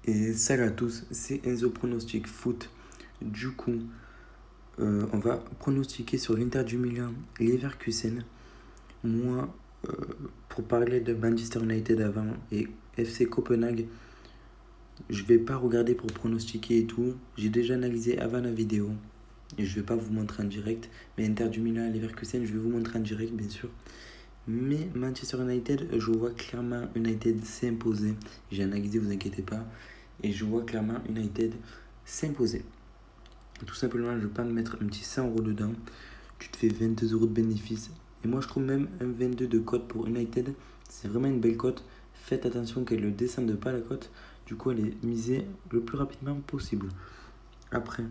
Et salut à tous, c'est Enzo Pronostic Foot. Du coup, on va pronostiquer sur l'Inter du Milan, Leverkusen. Moi, pour parler de Manchester United avant et FC Copenhague, je vais pas regarder pour pronostiquer et tout. J'ai déjà analysé avant la vidéo et je vais pas vous montrer en direct. Mais Inter du Milan et Leverkusen, je vais vous montrer en direct, bien sûr. Mais Manchester United, je vois clairement United s'imposer. J'ai analysé, vous inquiétez pas. Et je vois clairement United s'imposer. Tout simplement, je peux me mettre un petit 100 € dedans. Tu te fais 22 € de bénéfice. Et moi, je trouve même un 22 de cote pour United. C'est vraiment une belle cote. Faites attention qu'elle ne descende pas la cote. Du coup, elle est misée le plus rapidement possible. Après,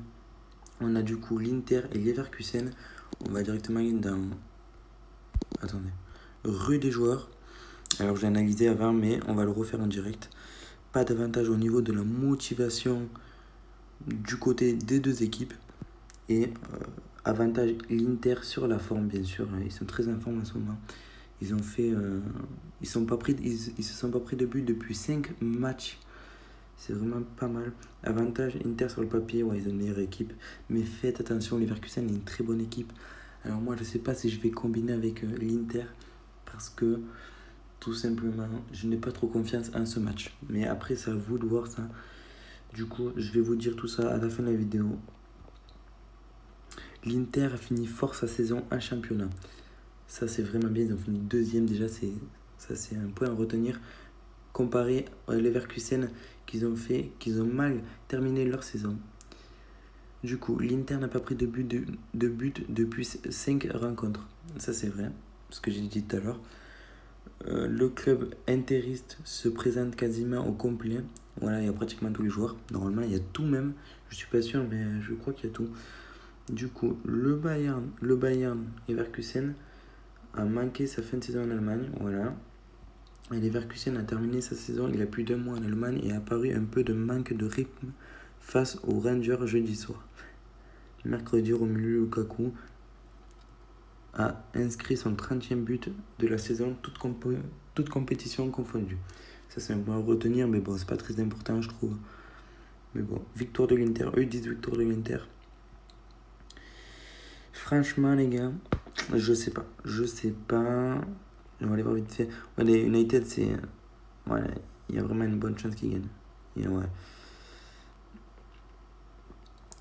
on a du coup l'Inter et Leverkusen. On va directement dans... Attendez. Rue des joueurs. Alors, j'ai analysé avant, mais on va le refaire en direct. Pas d'avantage au niveau de la motivation du côté des deux équipes. Et avantage l'Inter sur la forme, bien sûr. Ils sont très en forme en ce moment. Ils ont fait... ils se sont pas pris de but depuis 5 matchs. C'est vraiment pas mal. Avantage Inter sur le papier, ouais, ils ont une meilleure équipe. Mais faites attention, Leverkusen est une très bonne équipe. Alors moi, je sais pas si je vais combiner avec l'Inter. Parce que, tout simplement, je n'ai pas trop confiance en ce match. Mais après, c'est à vous de voir ça. Du coup, je vais vous dire tout ça à la fin de la vidéo. L'Inter a fini fort sa saison en championnat. Ça, c'est vraiment bien. Ils ont fini deuxième déjà. Ça, c'est un point à retenir. Comparé à Leverkusen, qu'ils ont mal terminé leur saison. Du coup, l'Inter n'a pas pris de but depuis 5 rencontres. Ça, c'est vrai. Ce que j'ai dit tout à l'heure. Le club interiste se présente quasiment au complet. Voilà, il y a pratiquement tous les joueurs. Normalement, il y a tout même. Je suis pas sûr, mais je crois qu'il y a tout. Du coup, le Bayern Leverkusen a manqué sa fin de saison en Allemagne. Voilà. Et Leverkusen a terminé sa saison il y a plus d'1 mois en Allemagne et a apparu un peu de manque de rythme face aux Rangers jeudi soir. Mercredi, Romelu Lukaku a inscrit son 30e but de la saison, toute compétition confondue. Ça, c'est un point à retenir, mais bon, c'est pas très important, je trouve. Mais bon, victoire de l'Inter. Eux disent victoire de l'Inter. Franchement, les gars, je sais pas. On va aller voir vite fait. Ouais, les United, c'est... Ouais, il y a vraiment une bonne chance qu'ils gagnent. Et ouais.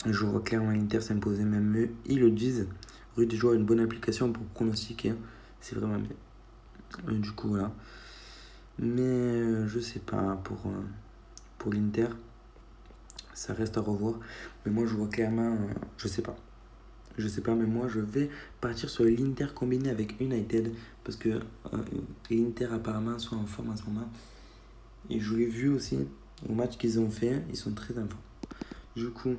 Je vois clairement l'Inter s'imposer, même eux, ils le disent. Rue des joueurs a une bonne application pour pronostiquer. C'est vraiment bien. Du coup, voilà. Mais je sais pas, pour l'Inter, ça reste à revoir. Mais moi, je vois clairement... je sais pas. Je sais pas, mais moi, je vais partir sur l'Inter combiné avec United. Parce que l'Inter, apparemment, sont en forme en ce moment. Et je l'ai vu aussi, au match qu'ils ont fait, ils sont très en forme. Du coup,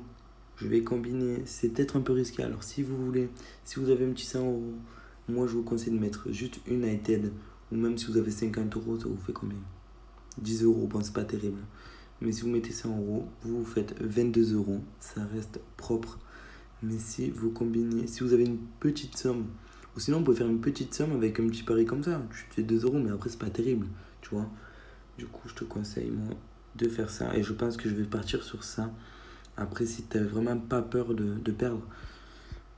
je vais combiner. C'est peut-être un peu risqué. Alors, si vous voulez, si vous avez un petit 100 €, moi, je vous conseille de mettre juste United. Ou même si vous avez 50 €, ça vous fait combien? 10 €, bon, c'est pas terrible. Mais si vous mettez 100 €, vous faites 22 €. Ça reste propre. Mais si vous combinez, si vous avez une petite somme, ou sinon on peut faire une petite somme avec un petit pari comme ça. Tu te fais 2 €, mais après c'est pas terrible, tu vois. Du coup, je te conseille, moi, de faire ça. Et je pense que je vais partir sur ça. Après, si tu n'as vraiment pas peur de perdre,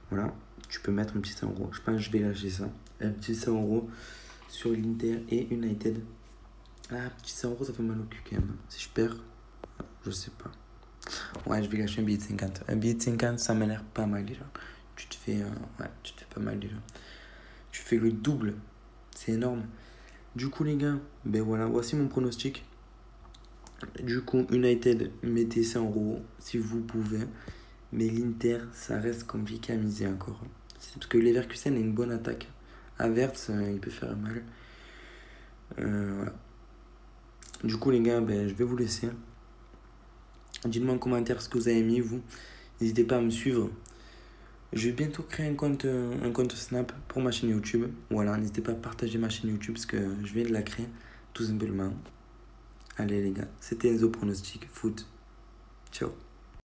voilà, tu peux mettre un petit 100 €. Je pense que je vais lâcher ça. Un petit 100 € sur l'Inter et United. Ah, petit 100 €, ça fait mal au cul quand même. Si je perds, je sais pas. Ouais, je vais lâcher un billet de 50. Un billet de 50, ça m'a l'air pas mal déjà. Tu te fais pas mal déjà. Tu fais le double. C'est énorme. Du coup, les gars, ben voilà, voici mon pronostic. Du coup, United, mettez 100 € si vous pouvez. Mais l'Inter, ça reste compliqué à miser encore. C'est parce que Leverkusen a une bonne attaque. Havertz, il peut faire mal. Voilà. Du coup, les gars, ben, je vais vous laisser. Dites-moi en commentaire ce que vous avez mis, vous. N'hésitez pas à me suivre. Je vais bientôt créer un compte Snap pour ma chaîne YouTube. Voilà, n'hésitez pas à partager ma chaîne YouTube parce que je viens de la créer, tout simplement. Allez les gars, c'était Enzo Pronostic Foot. Ciao.